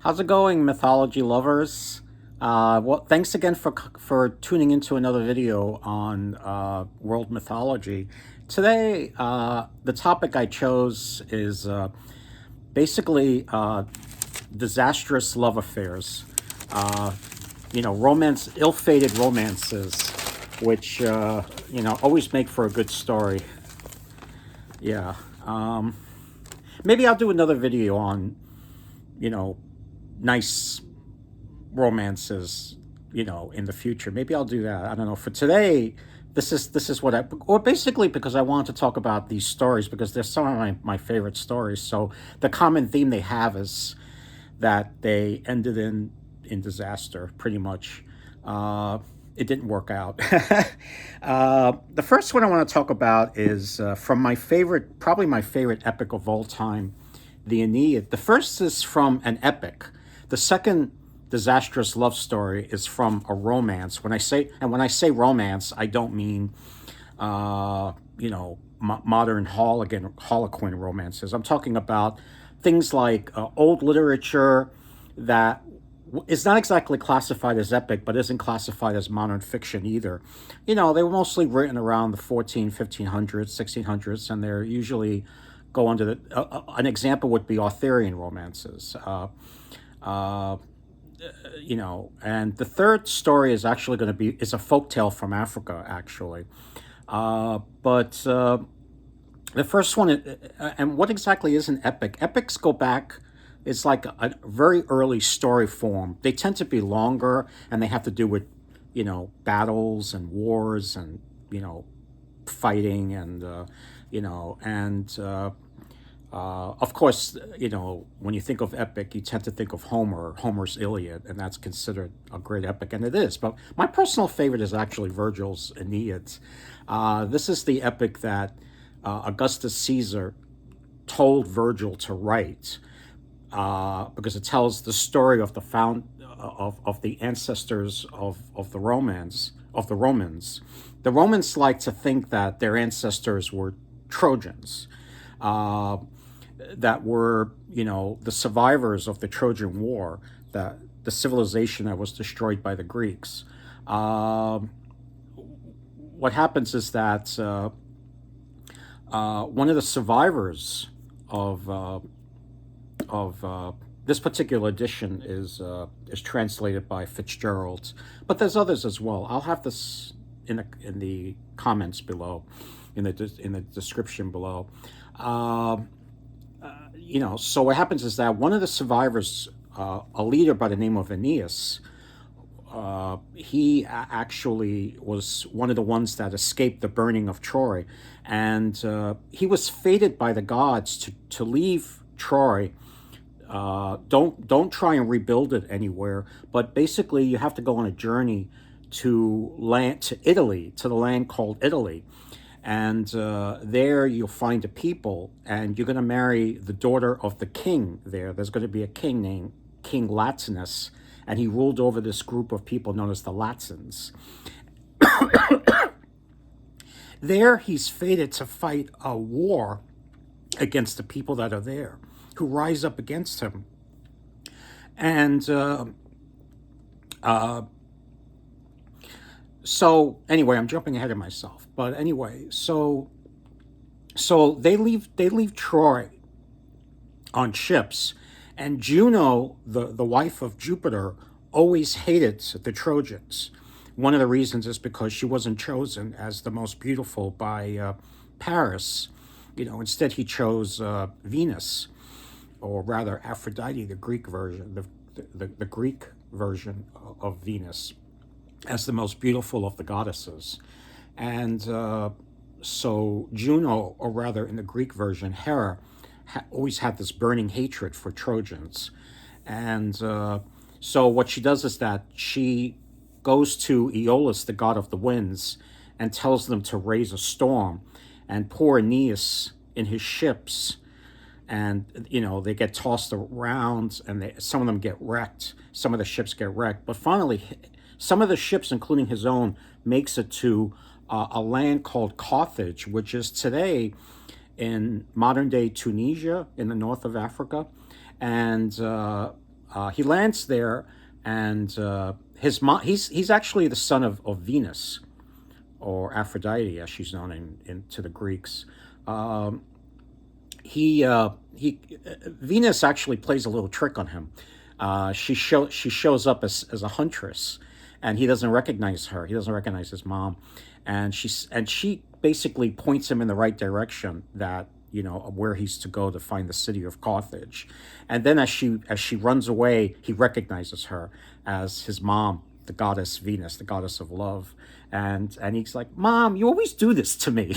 How's it going, mythology lovers? Well, thanks again for tuning into another video on world mythology. Today, the topic I chose is basically disastrous love affairs. Uh, ill-fated romances, which always make for a good story. Yeah. Maybe I'll do another video on you know nice romances, in the future. Maybe I'll do that. I don't know. For today, this is what or basically because I wanted to talk about these stories because they're some of my favorite stories. So the common theme they have is that they ended in disaster, pretty much. Uh, it didn't work out. The first one I want to talk about is from my favorite, probably my favorite epic of all time, the Aeneid. The first is from an epic. The second disastrous love story is from a romance. When I say romance, I don't mean modern Harlequin romances. I'm talking about things like old literature that is not exactly classified as epic, but isn't classified as modern fiction either. They were mostly written around the 1500s, 1600s, and they're usually go under an example would be Arthurian romances. Uh, and the third story is actually going to be is a folk tale from Africa, actually. But the first one, and what exactly is an epic? Epics go back. It's like a very early story form. They tend to be longer, and they have to do with, battles and wars and fighting and of course, when you think of epic, you tend to think of Homer's Iliad, and that's considered a great epic, and it is. But my personal favorite is actually Virgil's Aeneid. This is the epic that Augustus Caesar told Virgil to write because it tells the story of the of the ancestors of the Romans. The Romans like to think that their ancestors were Trojans. Uh, that were, the survivors of the Trojan War, the civilization that was destroyed by the Greeks. Um, what happens is that one of the survivors of this particular edition is translated by Fitzgerald, but there's others as well. I'll have this in the comments below, in the description below. Um, so what happens is that one of the survivors, a leader by the name of Aeneas, he actually was one of the ones that escaped the burning of Troy, and he was fated by the gods to leave Troy. Don't try and rebuild it anywhere, but basically you have to go on a journey to Italy, to the land called Italy, and there you'll find a people, and you're going to marry the daughter of the king there. There's going to be a king named King Latinus, and he ruled over this group of people known as the Latins. There he's fated to fight a war against the people that are there, who rise up against him. And so anyway, I'm jumping ahead of myself. But anyway, so they leave Troy on ships, and Juno, the wife of Jupiter, always hated the Trojans. One of the reasons is because she wasn't chosen as the most beautiful by Paris. Instead he chose Venus, or rather Aphrodite, the Greek version, the Greek version of Venus, as the most beautiful of the goddesses. And so Juno, or rather in the Greek version, Hera, always had this burning hatred for Trojans. And so what she does is that she goes to Aeolus, the god of the winds, and tells them to raise a storm. And poor Aeneas in his ships, and they get tossed around, and some of them get wrecked. Some of the ships get wrecked, but finally some of the ships, including his own, makes it to a land called Carthage, which is today in modern day Tunisia in the north of Africa. And he lands there, and his mom. He's actually the son of Venus, or Aphrodite, as she's known to the Greeks. Um, he Venus actually plays a little trick on him. She shows up as a huntress, and he doesn't recognize her. He doesn't recognize his mom, and she basically points him in the right direction, that where he's to go to find the city of Carthage. And then as she runs away, he recognizes her as his mom, the goddess Venus, the goddess of love. And he's like, "Mom, you always do this to me."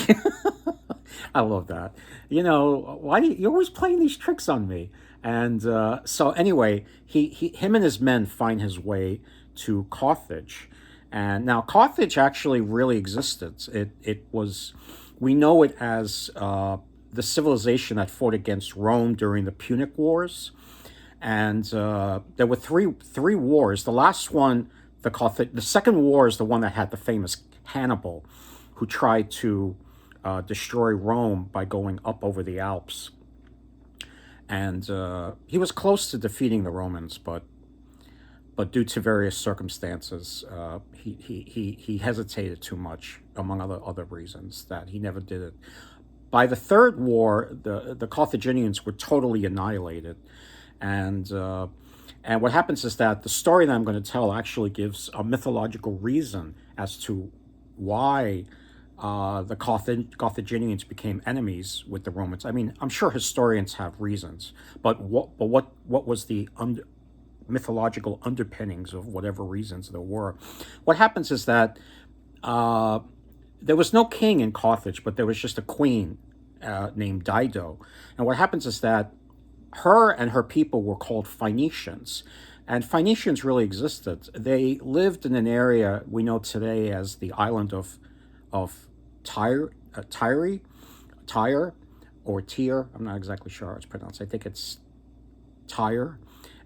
I love that. Why do you're always playing these tricks on me? And so anyway, him and his men find his way to Carthage. And now Carthage actually really existed. It was, we know it as the civilization that fought against Rome during the Punic Wars. And there were three wars. The last one, the second war, is the one that had the famous Hannibal, who tried to destroy Rome by going up over the Alps. And he was close to defeating the Romans, but due to various circumstances, he hesitated too much, among other reasons, that he never did it. By the third war, the Carthaginians were totally annihilated, and what happens is that the story that I'm going to tell actually gives a mythological reason as to why the Carthaginians became enemies with the Romans. I mean, I'm sure historians have reasons, but what was the mythological underpinnings of whatever reasons there were? What happens is that there was no king in Carthage, but there was just a queen named Dido. And what happens is that her and her people were called Phoenicians. And Phoenicians really existed. They lived in an area we know today as the island of Tyre, or Tyre. I'm not exactly sure how it's pronounced. I think it's Tyre,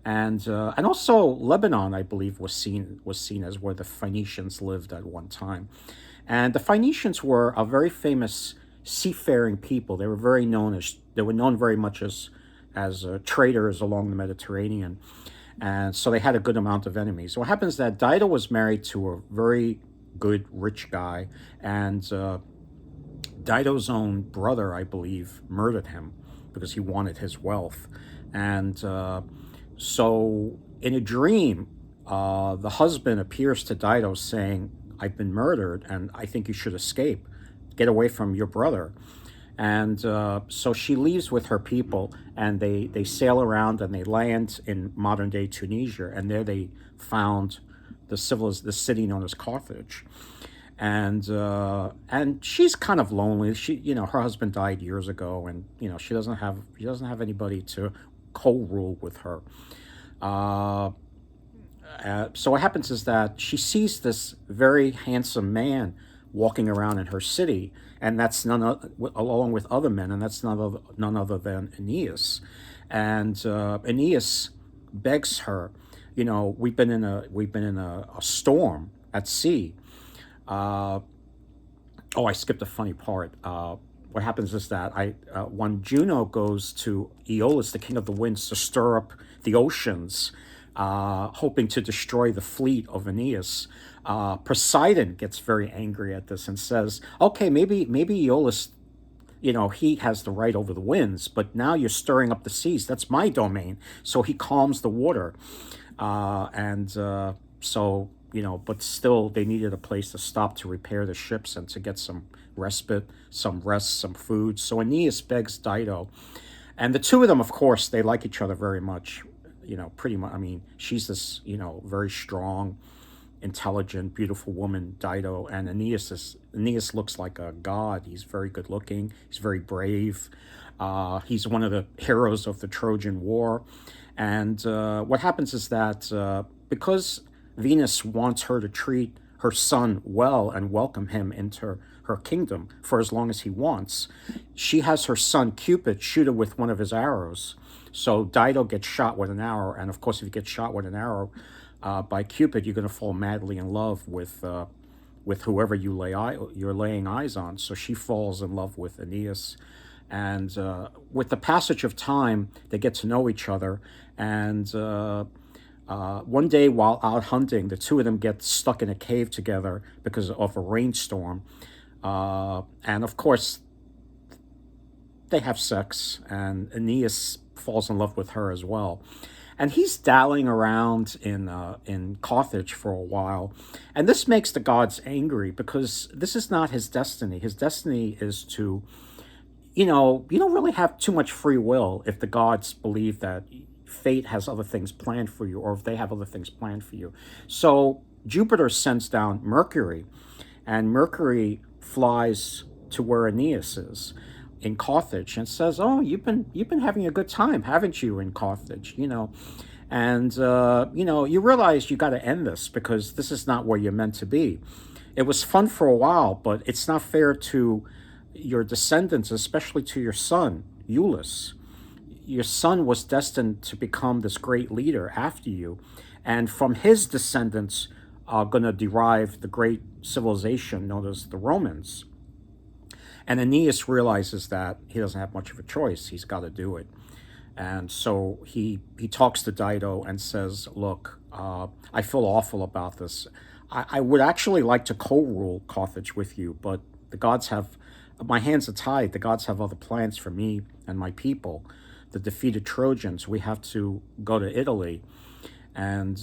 and also Lebanon, I believe, was seen as where the Phoenicians lived at one time. And the Phoenicians were a very famous seafaring people. They were known very much as traders along the Mediterranean, and so they had a good amount of enemies. What happens is that Dido was married to a very good, rich guy, and Dido's own brother, I believe, murdered him because he wanted his wealth. And so in a dream, the husband appears to Dido saying, "I've been murdered, and I think you should escape. Get away from your brother." And so she leaves with her people, and they sail around, and they land in modern-day Tunisia, and there they found the city known as Carthage. And she's kind of lonely. Her husband died years ago, and she doesn't have anybody to co-rule with her. So what happens is that she sees this very handsome man walking around in her city, and that's along with other men, and that's none other than Aeneas. And Aeneas begs her, we've been in a storm at sea. Oh, I skipped a funny part. What happens is that when Juno goes to Aeolus, the king of the winds, to stir up the oceans, hoping to destroy the fleet of Aeneas, Poseidon gets very angry at this and says, "Okay, maybe Aeolus, he has the right over the winds, but now you're stirring up the seas. That's my domain." So he calms the water, and so but still they needed a place to stop to repair the ships and to get some respite, some rest, some food. So Aeneas begs Dido, and the two of them, of course, they like each other very much. Pretty much. I mean, she's this very strong, intelligent, beautiful woman, Dido, and Aeneas looks like a god. He's very good looking. He's very brave. He's one of the heroes of the Trojan War. And what happens is that because Venus wants her to treat her son well and welcome him into her kingdom for as long as he wants, she has her son Cupid shoot her with one of his arrows. So Dido gets shot with an arrow, and of course, if you get shot with an arrow by Cupid, you're going to fall madly in love with whoever you're laying eyes on. So she falls in love with Aeneas, And with the passage of time, they get to know each other. And one day while out hunting, the two of them get stuck in a cave together because of a rainstorm. And of course, they have sex, and Aeneas falls in love with her as well. And he's dallying around in Carthage for a while, and this makes the gods angry because this is not his destiny. His destiny is to, you don't really have too much free will if the gods believe that fate has other things planned for you, or if they have other things planned for you. So Jupiter sends down Mercury, and Mercury flies to where Aeneas is in Carthage and says, "Oh, you've been having a good time, haven't you, in Carthage? And you realize you got to end this because this is not where you're meant to be. It was fun for a while, but it's not fair to your descendants, especially to your son, Iulus. Your son was destined to become this great leader after you, and from his descendants are going to derive the great civilization known as the Romans." And Aeneas realizes that he doesn't have much of a choice. He's got to do it. And so he talks to Dido and says, "Look, I feel awful about this. I would actually like to co-rule Carthage with you, but the gods have, my hands are tied. The gods have other plans for me and my people, the defeated Trojans. We have to go to Italy and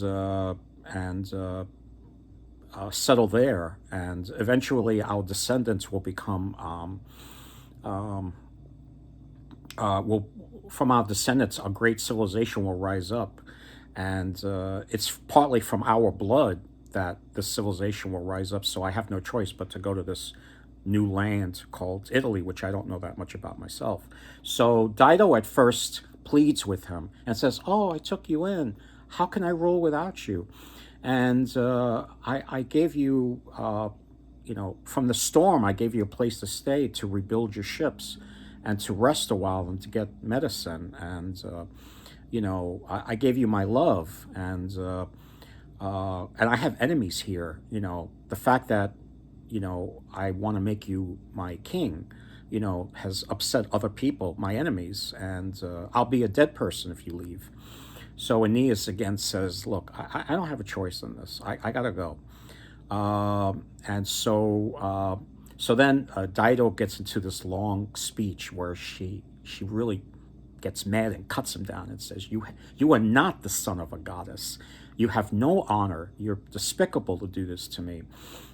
settle there, and eventually our descendants will become will from our descendants a great civilization will rise up, and it's partly from our blood that this civilization will rise up. So I have no choice but to go to this new land called Italy, which I don't know that much about myself." So Dido at first pleads with him and says, "Oh, I took you in. How can I rule without you? And I gave you, from the storm, I gave you a place to stay to rebuild your ships and to rest a while and to get medicine. And, I gave you my love. And I have enemies here. The fact that, I want to make you my king, has upset other people, my enemies. And I'll be a dead person if you leave." So Aeneas again says, "Look, I don't have a choice in this. I gotta go." And so then Dido gets into this long speech where she really gets mad and cuts him down and says, "You are not the son of a goddess. You have no honor. You're despicable to do this to me.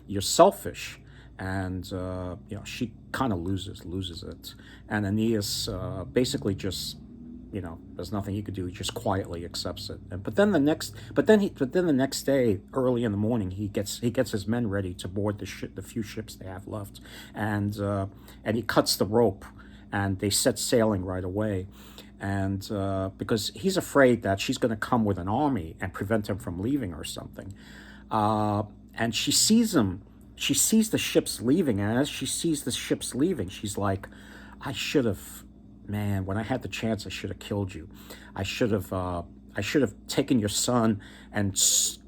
You're selfish." And she kind of loses it. And Aeneas basically just, there's nothing he could do. He just quietly accepts it. But then the next day, early in the morning, he gets his men ready to board the few ships they have left, and he cuts the rope, and they set sailing right away. And because he's afraid that she's going to come with an army and prevent him from leaving or something. And she sees him. She sees the ships leaving, and as she sees the ships leaving, she's like, "I should have, man, when I had the chance, I should have killed you. I should have taken your son and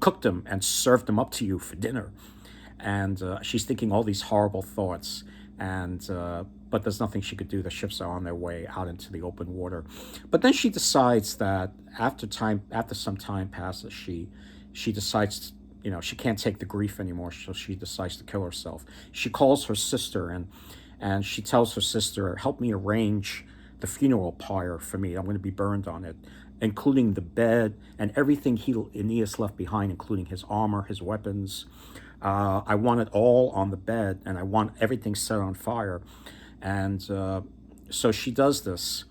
cooked him and served him up to you for dinner." And she's thinking all these horrible thoughts, and but there's nothing she could do. The ships are on their way out into the open water. But then she decides that after some time passes, she decides, she can't take the grief anymore, so she decides to kill herself. She calls her sister, and she tells her sister, "Help me arrange the funeral pyre for me. I'm going to be burned on it, including the bed and everything Aeneas left behind, including his armor, his weapons. I want it all on the bed, and I want everything set on fire." And so she does this.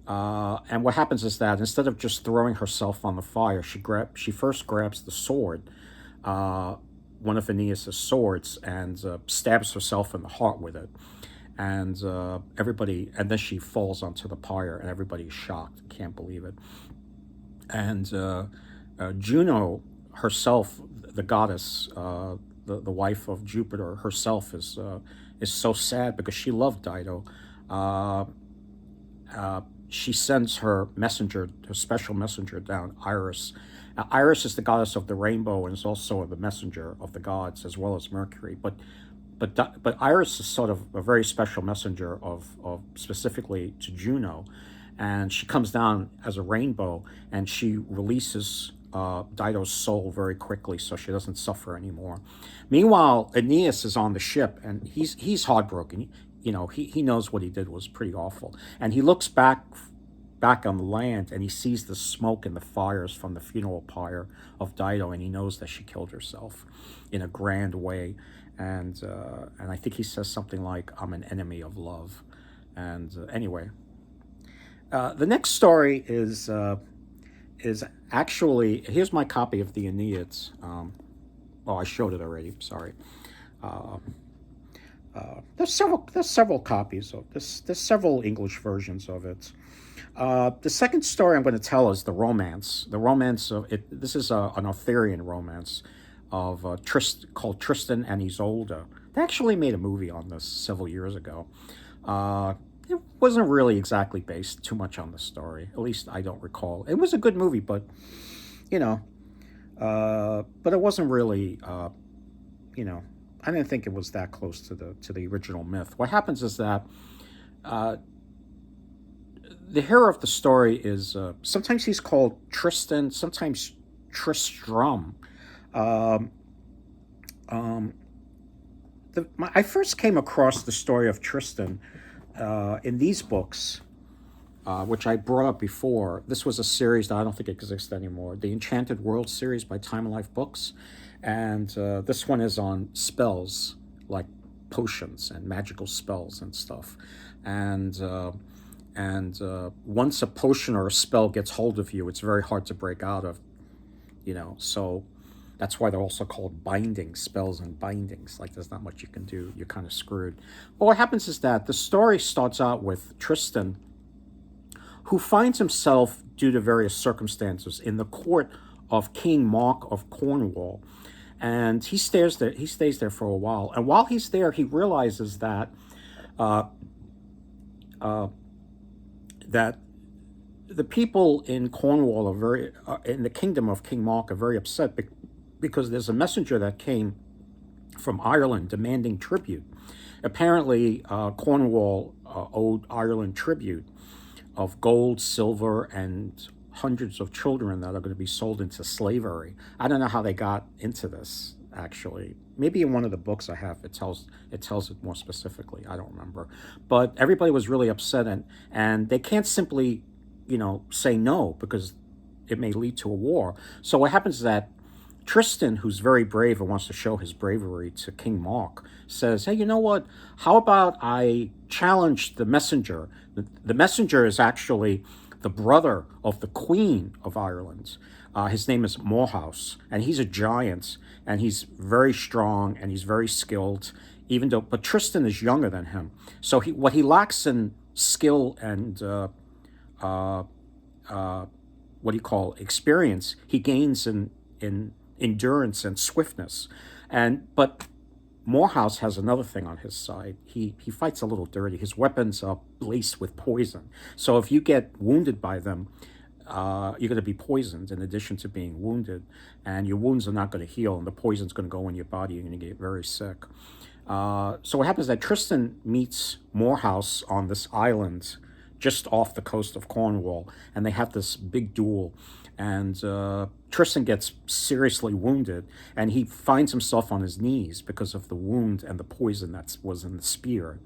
And what happens is that instead of just throwing herself on the fire, she first grabs the sword, one of Aeneas's swords, and stabs herself in the heart with it. And then she falls onto the pyre, and everybody's shocked, can't believe it. And Juno herself, the goddess, the wife of Jupiter herself, is so sad because she loved Dido. She sends her special messenger down, Iris. Iris is the goddess of the rainbow and is also the messenger of the gods as well as Mercury. But but Iris is sort of a very special messenger of specifically to Juno, and she comes down as a rainbow, and she releases Dido's soul very quickly, so she doesn't suffer anymore. Meanwhile, Aeneas is on the ship, and he's heartbroken. He knows what he did was pretty awful, and he looks back on the land, and he sees the smoke and the fires from the funeral pyre of Dido, and he knows that she killed herself in a grand way. And I think he says something like, "I'm an enemy of love." And anyway, the next story is actually, here's my copy of the Aeneid. Oh, I showed it already. Sorry. Uh, there's several copies of this. There's several English versions of it. The second story I'm going to tell is the romance. The romance of it. This is an Arthurian romance of called Tristan and Isolde. They actually made a movie on this several years ago. It wasn't really exactly based too much on the story. At least I don't recall. It was a good movie, but you know, but it wasn't really. You know, I didn't think it was that close to the original myth. What happens is that uh, the hero of the story is sometimes he's called Tristan, sometimes Tristram. Um, um, I first came across the story of Tristan in these books, which I brought up before. This was a series that I don't think exists anymore, the Enchanted World series by Time and Life Books. And this one is on spells, like potions and magical spells and stuff. And once a potion or a spell gets hold of you, it's very hard to break out of. So that's why they're also called binding spells and bindings. Like there's not much you can do. You're kind of screwed. But what happens is that the story starts out with Tristan, who finds himself, due to various circumstances, in the court of King Mark of Cornwall. And he stays there. He stays there for a while. And while he's there, he realizes uh, uh, that the people in Cornwall are in the kingdom of King Mark are very upset because there's a messenger that came from Ireland demanding tribute. Apparently, Cornwall owed Ireland tribute of gold, silver, and hundreds of children that are going to be sold into slavery. I don't know how they got into this, actually. Maybe in one of the books I have it tells it more specifically. I don't remember. But everybody was really upset, and they can't simply, say no, because it may lead to a war. So what happens is that Tristan, who's very brave and wants to show his bravery to King Mark, says, "Hey, you know what? How about I challenge the messenger?" The messenger is actually the brother of the Queen of Ireland. His name is Morehouse, and he's a giant, and he's very strong, and he's very skilled. But Tristan is younger than him, so what he lacks in skill and uh, uh, what do you call experience, he gains in endurance and swiftness. But Morehouse has another thing on his side. He fights a little dirty. His weapons are laced with poison. So if you get wounded by them, you're going to be poisoned in addition to being wounded, and your wounds are not going to heal, and the poison's going to go in your body. You're going to get very sick. So what happens is that Tristan meets Morehouse on this island just off the coast of Cornwall, and they have this big duel. And Tristan gets seriously wounded, and he finds himself on his knees because of the wound and the poison that was in the spear.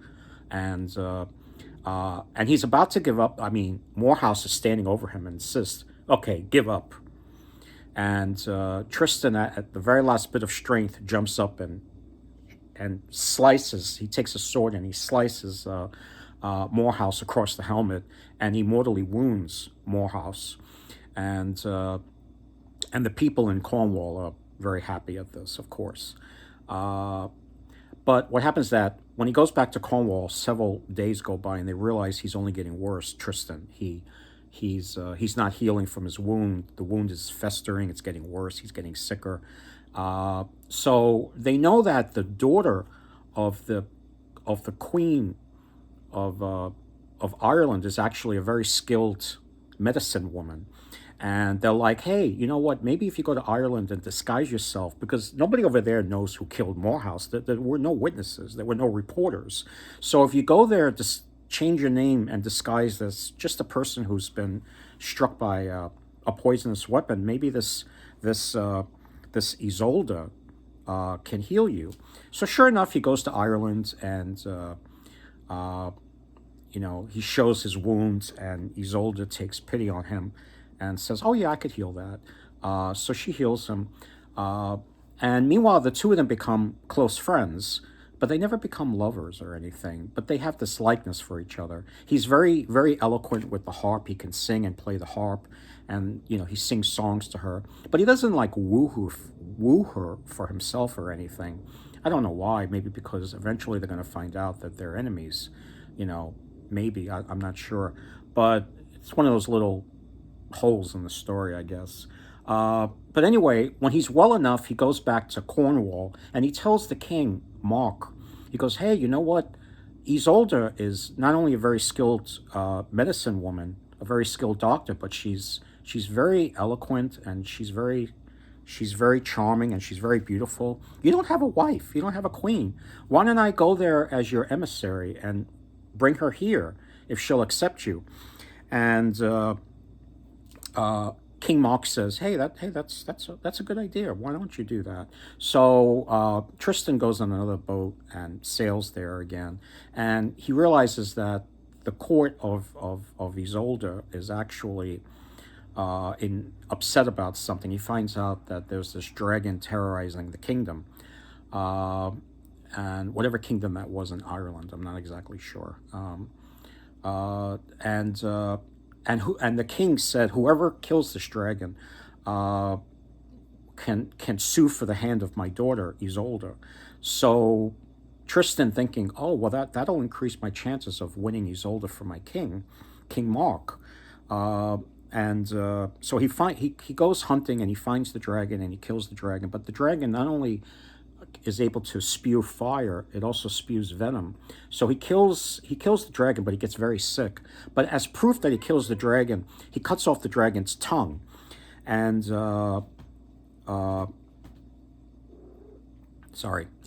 And he's about to give up. I mean, Morehouse is standing over him and insists, "Okay, give up." And Tristan, at the very last bit of strength, jumps up and slices. He takes a sword and he slices Morehouse across the helmet, and he mortally wounds Morehouse. And the people in Cornwall are very happy at this, of course. Uh, but what happens is that when he goes back to Cornwall, several days go by, and they realize he's only getting worse. Tristan, he's not healing from his wound. The wound is festering. It's getting worse. He's getting sicker. So they know that the daughter of the Queen of Ireland is actually a very skilled medicine woman, And they're like, hey, you know what? Maybe if you go to Ireland and disguise yourself, because nobody over there knows who killed Morehouse. There were no witnesses. There were no reporters. So if you go there, just change your name and disguise as just a person who's been struck by a poisonous weapon, maybe this Isolde can heal you. So sure enough, he goes to Ireland and he shows his wounds, and Isolde takes pity on him and says, "Oh yeah, I could heal that." So she heals him, and meanwhile, the two of them become close friends, but they never become lovers or anything. But they have this likeness for each other. He's very, very eloquent with the harp. He can sing and play the harp, and he sings songs to her. But he doesn't like woo her for himself or anything. I don't know why. Maybe because eventually they're going to find out that they're enemies. Maybe I'm not sure, but it's one of those little holes in the story, I guess. But anyway, when he's well enough, he goes back to Cornwall and he tells the king, Mark, he goes, hey, you know what? Isolde is not only a very skilled medicine woman, a very skilled doctor, but she's very eloquent, and she's very charming, and she's very beautiful. You don't have a wife. You don't have a queen. Why don't I go there as your emissary and bring her here if she'll accept you? And King Mark says, that's a good idea. Why don't you do that? So Tristan goes on another boat and sails there again, and he realizes that the court of Isolde is actually upset about something. He finds out that there's this dragon terrorizing the kingdom, and whatever kingdom that was in Ireland, I'm not exactly sure. And the king said, whoever kills this dragon can sue for the hand of my daughter Isolde. So Tristan, thinking, oh well, that'll increase my chances of winning Isolde for my King Mark. So he goes hunting, and he finds the dragon, and he kills the dragon. But the dragon not only is able to spew fire, it also spews venom. So he kills the dragon, but he gets very sick. But as proof that he kills the dragon, he cuts off the dragon's tongue, and he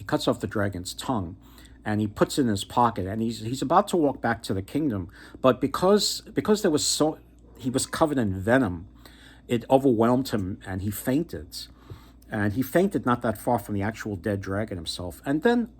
cuts off the dragon's tongue, and he puts it in his pocket, and he's about to walk back to the kingdom, but because he was covered in venom, it overwhelmed him, and he fainted. And he fainted not that far from the actual dead dragon himself. And then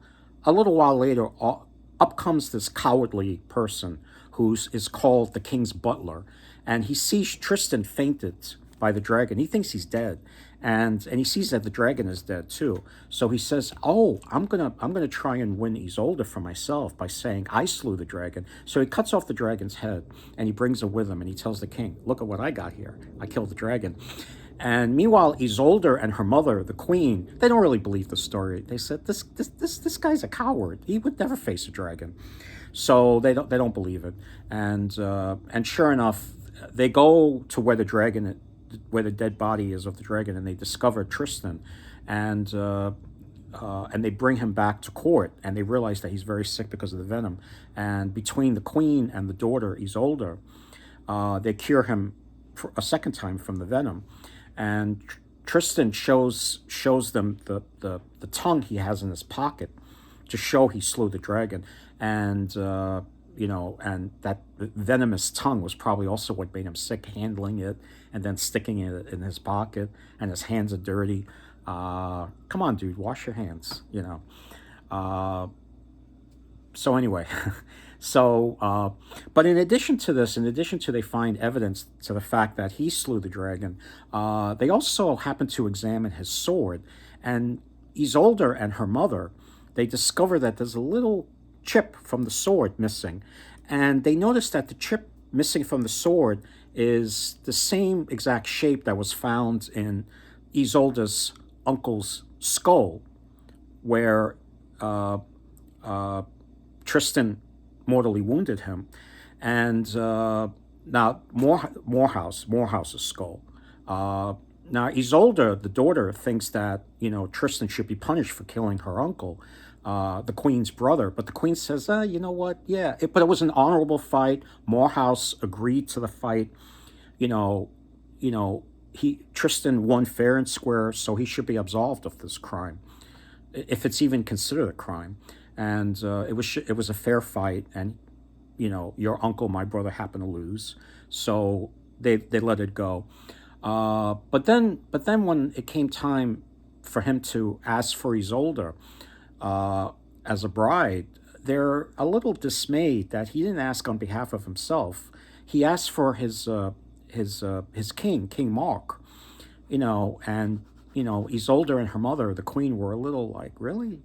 a little while later, up comes this cowardly person who is called the king's butler. And he sees Tristan fainted by the dragon. He thinks he's dead. And he sees that the dragon is dead too. So he says, oh, I'm gonna try and win Isolde for myself by saying I slew the dragon. So he cuts off the dragon's head, and he brings it with him, and he tells the king, look at what I got here. I killed the dragon. And meanwhile, Isolde and her mother, the queen, they don't really believe the story. They said, this guy's a coward. He would never face a dragon. So they don't believe it. And sure enough, they go to where the dead body is of the dragon, and they discover Tristan, and they bring him back to court, and they realize that he's very sick because of the venom. And between the queen and the daughter Isolde, they cure him for a second time from the venom. And Tristan shows them the tongue he has in his pocket to show he slew the dragon, and and that venomous tongue was probably also what made him sick, handling it and then sticking it in his pocket, and his hands are dirty. Come on, dude, wash your hands, So anyway, but in addition to this, they find evidence to the fact that he slew the dragon, they also happen to examine his sword, and Isolde and her mother, they discover that there's a little chip from the sword missing, and they notice that the chip missing from the sword is the same exact shape that was found in Isolde's uncle's skull, where Tristan mortally wounded him, and now Morehouse's skull. Now Isolde, the daughter, thinks that Tristan should be punished for killing her uncle, the queen's brother. But the queen says, you know what? Yeah, but it was an honorable fight. Morehouse agreed to the fight. you know, Tristan won fair and square, so he should be absolved of this crime, if it's even considered a crime. And it was a fair fight, and your uncle, my brother, happened to lose, so they let it go. But then when it came time for him to ask for Isolde uh, as a bride, they're a little dismayed that he didn't ask on behalf of himself. He asked for his king, King Mark, and Isolde and her mother, the queen, were a little like, really,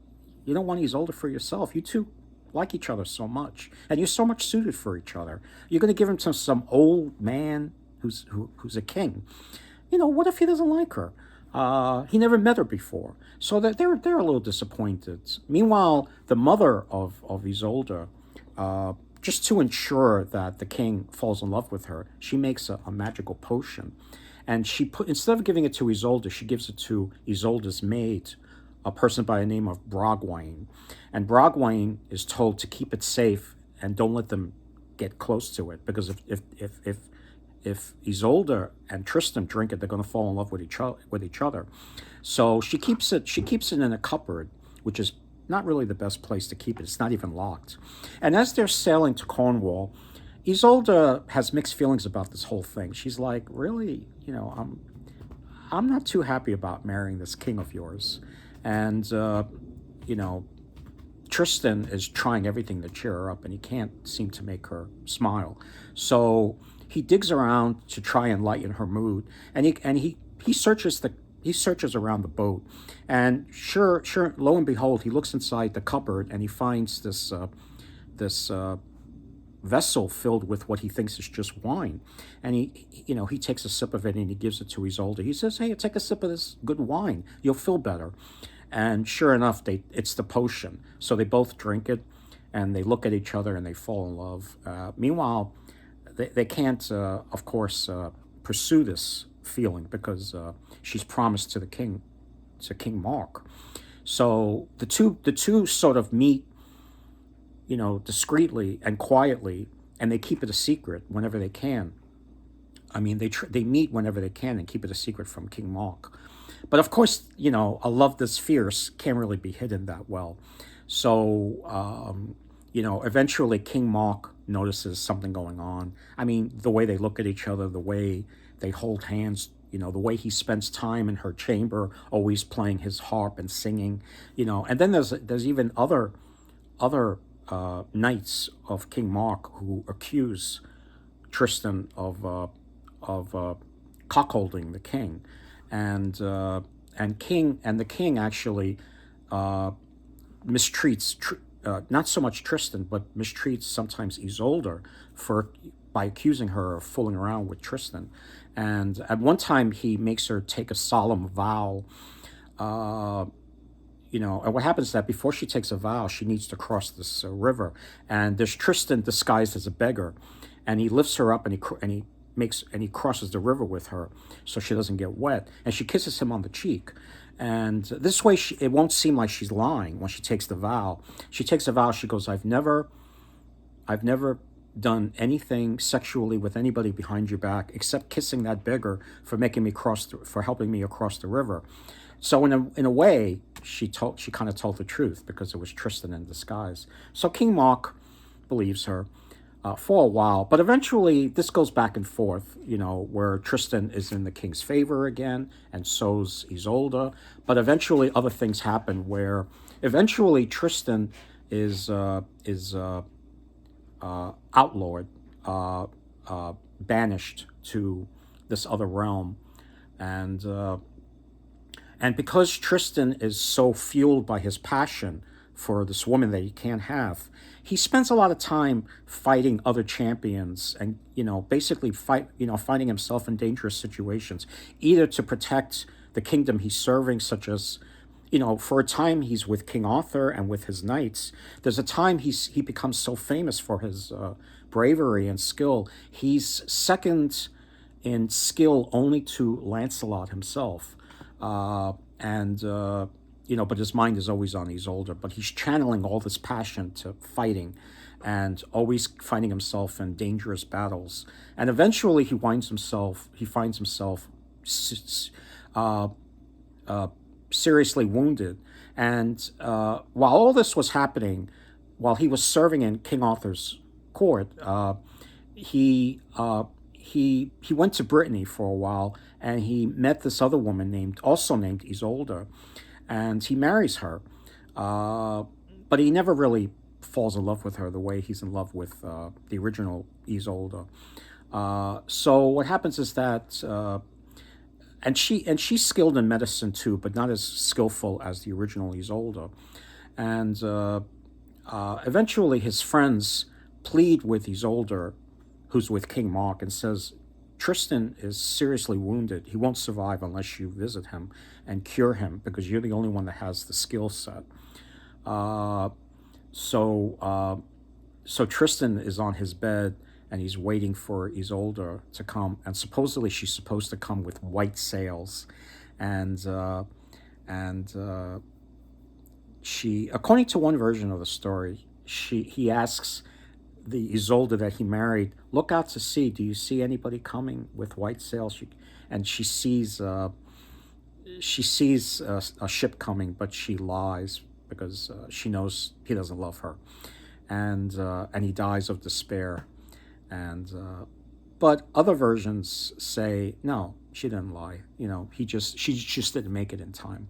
you don't want Isolde for yourself? You two like each other so much, and you're so much suited for each other. You're going to give him to some old man who's a king. What if he doesn't like her? He never met her before, so that they're a little disappointed. Meanwhile, the mother of Isolde, just to ensure that the king falls in love with her, she makes a magical potion, and instead of giving it to Isolde, she gives it to Isolde's maid, a person by the name of Bragwain, and Bragwain is told to keep it safe and don't let them get close to it, because if Isolde and Tristan drink it, they're going to fall in love with each other. So she keeps it. She keeps it in a cupboard, which is not really the best place to keep it. It's not even locked. And as they're sailing to Cornwall, Isolde has mixed feelings about this whole thing. She's like, really, I'm not too happy about marrying this king of yours, and you know, Tristan is trying everything to cheer her up, and he can't seem to make her smile. So he digs around to try and lighten her mood, and he searches around the boat, and sure, lo and behold, he looks inside the cupboard and he finds this vessel filled with what he thinks is just wine, and he takes a sip of it and he gives it to Isolde. He says, "Hey, take a sip of this good wine. You'll feel better." And sure enough, it's the potion. So they both drink it, and they look at each other and they fall in love. Meanwhile, they can't, of course, pursue this feeling because she's promised to the king, to King Mark. So the two sort of meet, discreetly and quietly, and they keep it a secret whenever they can. I mean, they meet whenever they can and keep it a secret from King Mark. But of course, a love this fierce can't really be hidden that well. So, eventually King Mark notices something going on. I mean, the way they look at each other, the way they hold hands, the way he spends time in her chamber, always playing his harp and singing, And then there's even other knights of King Mark who accuse Tristan of cuckolding the king, and the king actually uh, mistreats not so much Tristan, but mistreats sometimes Isolde for by accusing her of fooling around with Tristan. And at one time, he makes her take a solemn vow. Uh, and what happens is that before she takes a vow, she needs to cross this river, and there's Tristan disguised as a beggar, and he lifts her up, and he crosses the river with her, so she doesn't get wet, and she kisses him on the cheek, and this way it won't seem like she's lying when she takes the vow. She takes a vow. She goes, "I've never done anything sexually with anybody behind your back except kissing that beggar for for helping me across the river." So in a way, she kind of told the truth because it was Tristan in disguise. So King Mark believes her for a while, but eventually this goes back and forth. Where Tristan is in the king's favor again, and so's Isolde. But eventually, other things happen where eventually Tristan is outlawed, banished to this other realm, and because Tristan is so fueled by his passion for this woman that he can't have, he spends a lot of time fighting other champions, and basically finding himself in dangerous situations, either to protect the kingdom he's serving, such as for a time he's with King Arthur and with his knights. There's a time he becomes so famous for his bravery and skill. He's second in skill only to Lancelot himself, and but his mind is always on Isolde. But he's channeling all this passion to fighting, and always finding himself in dangerous battles. And eventually he finds himself uh, uh, seriously wounded. And while all this was happening, while he was serving in King Arthur's court, he he went to Brittany for a while, and he met this other woman also named Isolde, and he marries her. Uh, but he never really falls in love with her the way he's in love with the original Isolde. So what happens is that, and she's skilled in medicine too, but not as skillful as the original Isolde. And eventually, his friends plead with Isolde, who's with King Mark, and says, Tristan is seriously wounded. He won't survive unless you visit him and cure him, because you're the only one that has the skill set. Uh, so, uh, so Tristan is on his bed, and he's waiting for Isolde to come. And supposedly she's supposed to come with white sails, and and she, according to one version of the story, he asks the Isolde that he married, look out to sea. Do you see anybody coming with white sails? And she sees a ship coming, but she lies because she knows he doesn't love her, and he dies of despair. And but other versions say no, she didn't lie. She just didn't make it in time.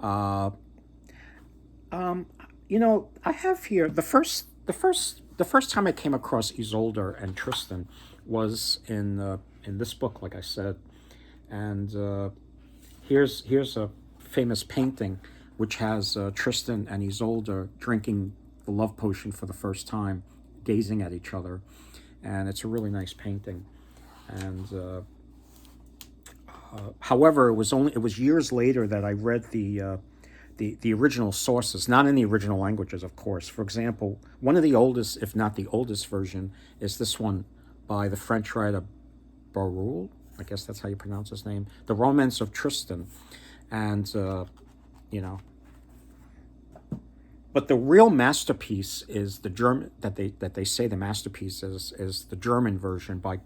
Uh, um, I have here the first time I came across Isolde and Tristan was in this book, like I said, and here's a famous painting which has Tristan and Isolde drinking the love potion for the first time, gazing at each other, and it's a really nice painting. And however, it was years later that I read the original sources, not in the original languages, of course. For example, one of the oldest, if not the oldest version, is this one by the French writer Beroul. I guess that's how you pronounce his name. The Romance of Tristan, and you know, but the real masterpiece is the German that they say the masterpiece is the German version by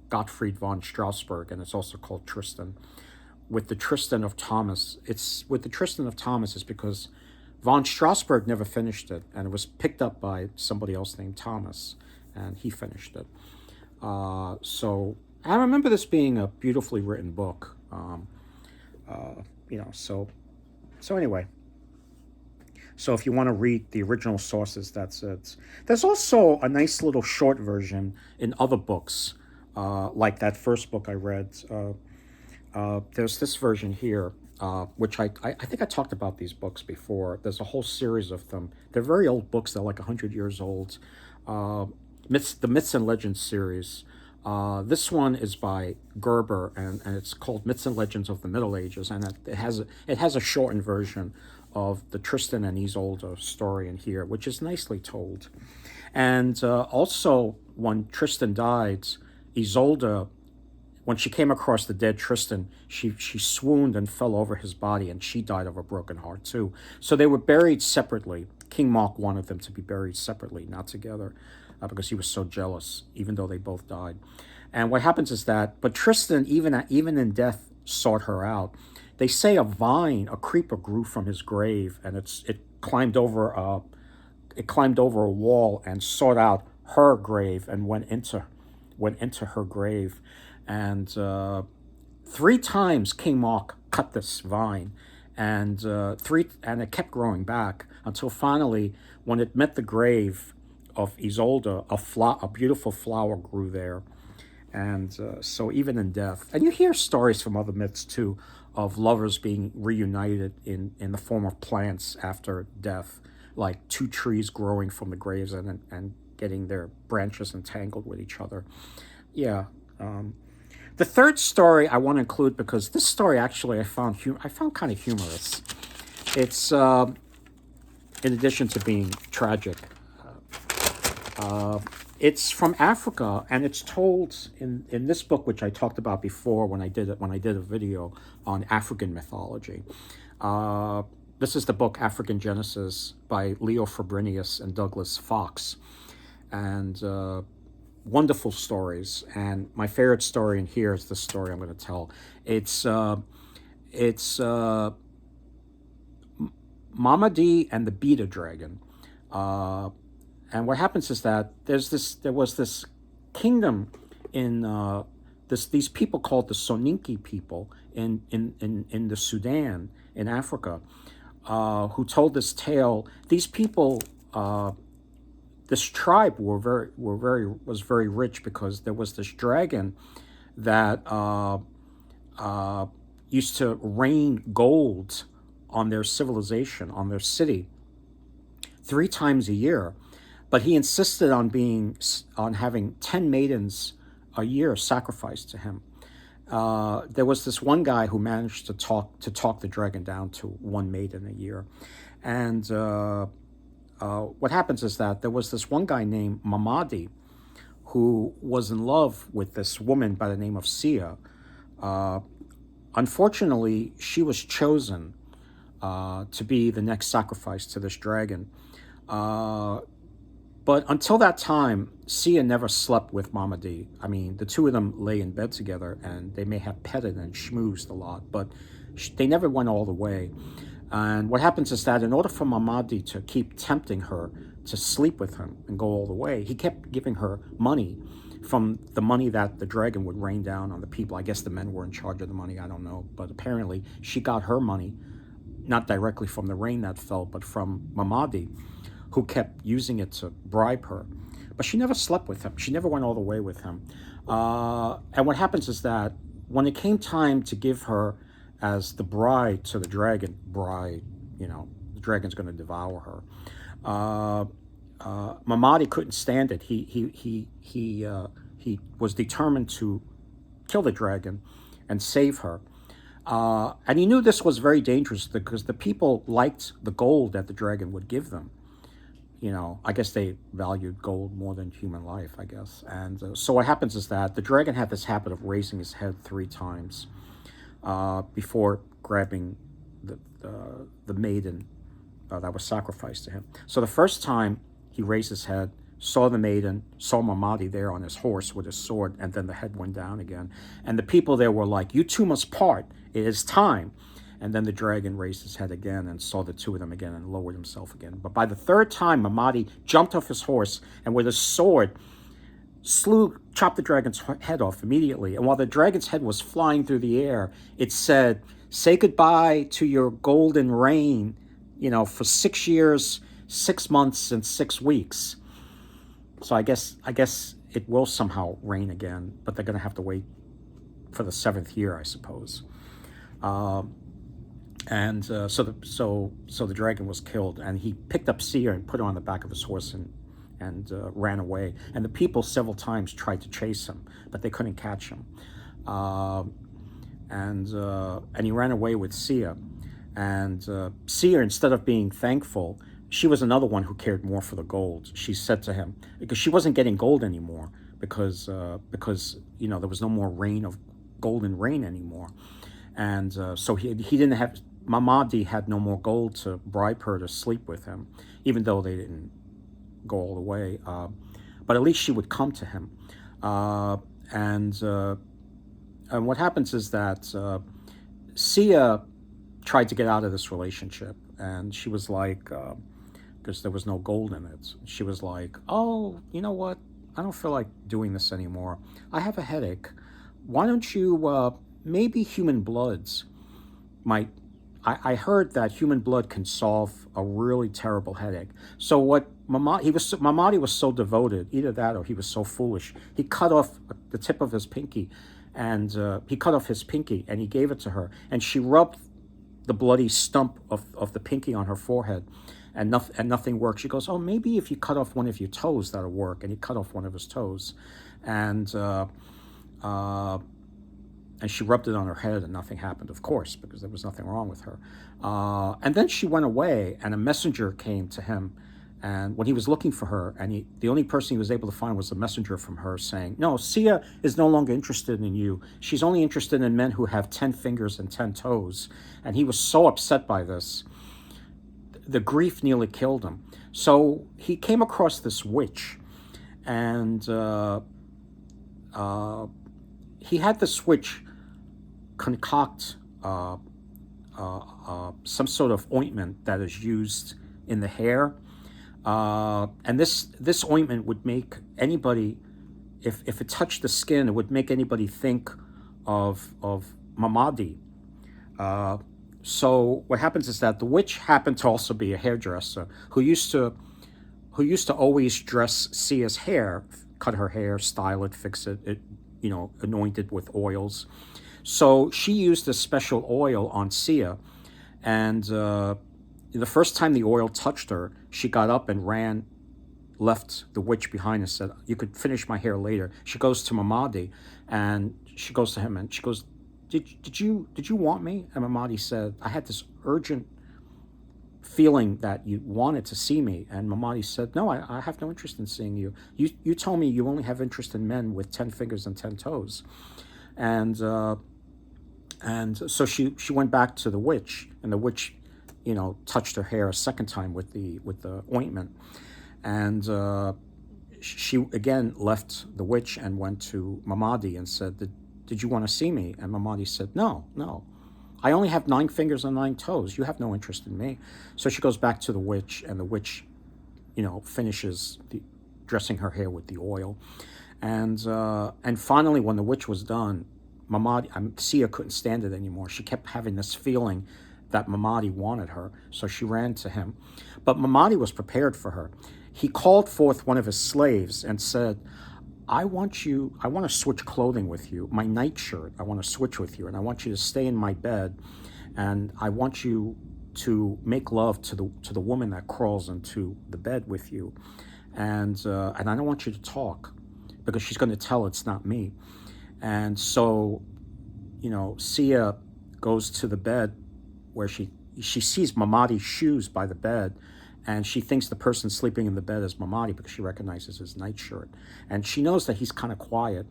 Gottfrief von Strassburg, and it's also called Tristan. With the Tristan of Thomas, it's with the Tristan of Thomas is because von Strassburg never finished it, and it was picked up by somebody else named Thomas, and he finished it. So I remember this being a beautifully written book. So anyway, so if you want to read the original sources, that's it. There's also a nice little short version in other books, like that first book I read. There's this version here, which I think I talked about these books before. There's a whole series of them. They're very old books. They're like 100 years old. The Myths and Legends series. This one is by Guerber, and it's called Myths and Legends of the Middle Ages, and it has a shortened version of the Tristan and Isolde story in here, which is nicely told. And also, when Tristan died, Isolde, when she came across the dead Tristan, she swooned and fell over his body, and she died of a broken heart too. So they were buried separately. King Mark wanted them to be buried separately, not together, because he was so jealous, even though they both died. And what happens is that, but Tristan, even in death, sought her out. They say a creeper grew from his grave, and it climbed over a wall and sought out her grave and went into her grave. And three times King Mark cut this vine, and it kept growing back until finally, when it met the grave of Isolde, a beautiful flower grew there. And so even in death, and you hear stories from other myths too, of lovers being reunited in the form of plants after death, like two trees growing from the graves and getting their branches entangled with each other. Yeah. The third story I want to include, because this story actually I found kind of humorous. It's in addition to being tragic. It's from Africa, and it's told in this book, which I talked about before when I did a video on African mythology. This is the book African Genesis by Leo Fabrinius and Douglas Fox. And wonderful stories. And my favorite story in here is the story I'm going to tell. It's Mamadi and the Bida dragon. Uh, and what happens is that there was this kingdom in these people called the Soninke people in the Sudan in Africa, who told this tale. These people, this tribe was very rich because there was this dragon that used to rain gold on their civilization, on their city, 3 times a year. But he insisted on having 10 maidens a year sacrificed to him. There was this one guy who managed to talk the dragon down to 1 maiden a year, and what happens is that there was this one guy named Mamadi who was in love with this woman by the name of Sia. Uh, Unfortunately, she was chosen to be the next sacrifice to this dragon. Uh, but until that time, Sia never slept with Mamadi. I mean, the two of them lay in bed together, and they may have petted and schmoozed a lot, but they never went all the way. And what happens is that in order for Mamadi to keep tempting her to sleep with him and go all the way, he kept giving her money from the money that the dragon would rain down on the people. I guess the men were in charge of the money, I don't know. But apparently she got her money, not directly from the rain that fell, but from Mamadi, who kept using it to bribe her. But she never slept with him. She never went all the way with him. And what happens is that when it came time to give her as the bride to the dragon, the dragon's going to devour her. Mamadi couldn't stand it. He was determined to kill the dragon and save her. And he knew this was very dangerous because the people liked the gold that the dragon would give them. I guess they valued gold more than human life, I guess. And so what happens is that the dragon had this habit of raising his head 3 times before grabbing the maiden that was sacrificed to him. So the first time he raised his head, saw the maiden, saw Mamadi there on his horse with his sword, and then the head went down again. And the people there were like, "You two must part. It is time." And then the dragon raised his head again and saw the two of them again and lowered himself again. But by the third time, Mamadi jumped off his horse and with his sword chopped the dragon's head off immediately. And while the dragon's head was flying through the air, it said, "Say goodbye to your golden reign, for 6 years, 6 months, and 6 weeks." So I guess it will somehow rain again, but they're going to have to wait for the 7th year, I suppose. And so the dragon was killed, and he picked up Sia and put her on the back of his horse and ran away. And the people several times tried to chase him, but they couldn't catch him. And he ran away with Sia. And Sia, instead of being thankful, she was another one who cared more for the gold. She said to him, because she wasn't getting gold anymore, because there was no more golden rain anymore. And so he didn't have, Mamadi had no more gold to bribe her to sleep with him, even though they didn't go all the way. But at least she would come to him. And what happens is that Sia tried to get out of this relationship, and she was like, because there was no gold in it, she was like, "Oh, you know what? I don't feel like doing this anymore. I have a headache. Why don't you, maybe human bloods might, I heard that human blood can solve a really terrible headache." So what Mamadi was so devoted, either that or he was so foolish, he cut off the tip of his pinky, and he cut off his pinky and he gave it to her, and she rubbed the bloody stump of the pinky on her forehead, and nothing worked. She goes, "Oh, maybe if you cut off one of your toes, that'll work." And he cut off one of his toes, and she rubbed it on her head, and nothing happened, of course, because there was nothing wrong with her. And then she went away, and a messenger came to him, and when he was looking for her, and the only person he was able to find was a messenger from her saying, "No, Sia is no longer interested in you. She's only interested in men who have 10 fingers and 10 toes." And he was so upset by this. the grief nearly killed him. So he came across this witch, and he had this witch concoct some sort of ointment that is used in the hair, and this ointment would make anybody, if it touched the skin, it would make anybody think of Mamadi. So what happens is that the witch happened to also be a hairdresser who used to always dress Sia's hair, cut her hair, style it, fix it, anoint it with oils. So she used a special oil on Sia, and the first time the oil touched her, she got up and ran, left the witch behind and said, "You could finish my hair later." She goes to Mamadi, and she goes to him, and she goes, did you want me?" And Mamadi said, "I had this urgent feeling that you wanted to see me." And Mamadi said, "No, I have no interest in seeing you. You told me you only have interest in men with 10 fingers and 10 toes." And so she went back to the witch, and the witch, touched her hair a second time with the ointment. And she again left the witch and went to Mamadi and said, did you want to see me?" And Mamadi said, "No, no. I only have 9 fingers and 9 toes. You have no interest in me." So she goes back to the witch, and the witch, finishes dressing her hair with the oil. And finally, when the witch was done, Sia couldn't stand it anymore. She kept having this feeling that Mamadi wanted her, so she ran to him. But Mamadi was prepared for her. He called forth one of his slaves and said, I want to switch clothing with you. My nightshirt, I want to switch with you, and I want you to stay in my bed, and I want you to make love to the woman that crawls into the bed with you, and I don't want you to talk, because she's going to tell it's not me. And so, Sia goes to the bed where she sees Mamadi's shoes by the bed, and she thinks the person sleeping in the bed is Mamadi because she recognizes his nightshirt. And she knows that he's kind of quiet,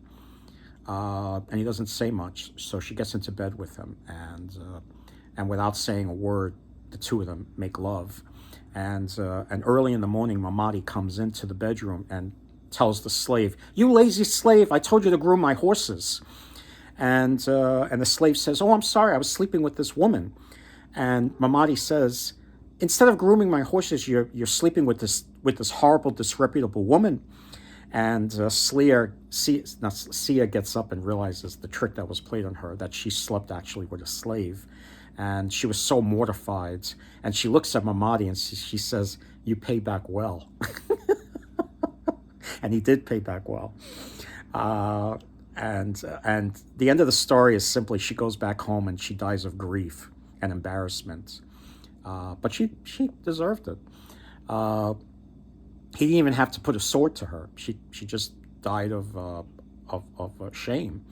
and he doesn't say much. So she gets into bed with him, and without saying a word, the two of them make love. And early in the morning, Mamadi comes into the bedroom and tells the slave, "You lazy slave, I told you to groom my horses." And the slave says, "Oh, I'm sorry, I was sleeping with this woman." And Mamadi says, "Instead of grooming my horses, you're sleeping with this horrible, disreputable woman." And Sia gets up and realizes the trick that was played on her, that she slept actually with a slave. And she was so mortified. And she looks at Mamadi and she says, "You pay back well." And he did pay back well. And the end of the story is simply she goes back home and she dies of grief and embarrassment. But she deserved it. He didn't even have to put a sword to her. She just died of shame.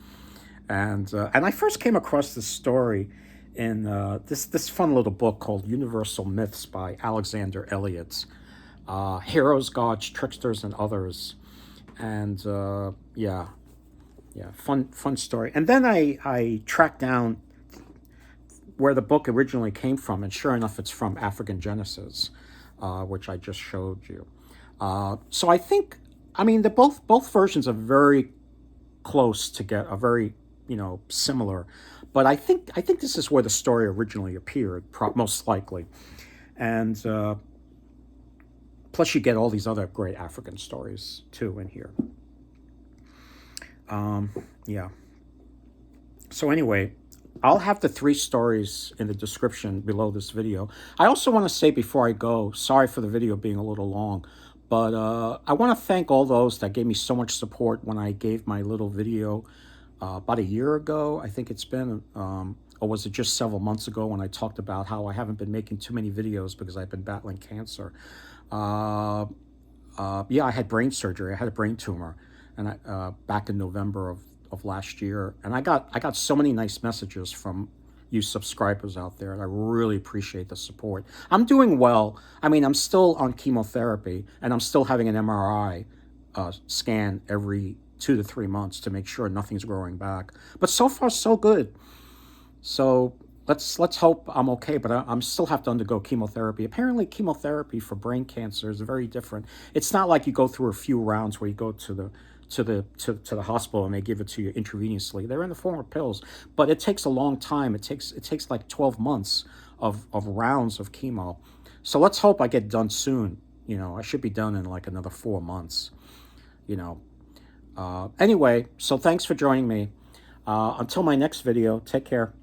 And I first came across this story in this fun little book called Universal Myths by Alexander Elliott. Heroes, Gods, Tricksters, and Others. And fun story. And then I tracked down where the book originally came from, and sure enough, it's from African Genesis, which I just showed you. So I think, both versions are very close together, are very similar, but I think this is where the story originally appeared, most likely, and plus you get all these other great African stories too in here. So anyway, I'll have the 3 stories in the description below this video. I also want to say before I go, sorry for the video being a little long, but I want to thank all those that gave me so much support when I gave my little video about a year ago. I think it's been, or was it just several months ago, when I talked about how I haven't been making too many videos because I've been battling cancer. I had brain surgery. I had a brain tumor, and back in November of last year, and I got so many nice messages from you subscribers out there, and I really appreciate the support. I'm doing well. I'm still on chemotherapy, and I'm still having an MRI scan every 2 to 3 months to make sure nothing's growing back. But so far, so good. So let's hope I'm okay, but I'm still have to undergo chemotherapy. Apparently, chemotherapy for brain cancer is very different. It's not like you go through a few rounds where you go to the hospital and they give it to you intravenously. They're in the form of pills, but it takes a long time. It takes like 12 months of rounds of chemo. So let's hope I get done soon. I should be done in like another 4 months. You know. Anyway, so thanks for joining me. Until my next video, take care.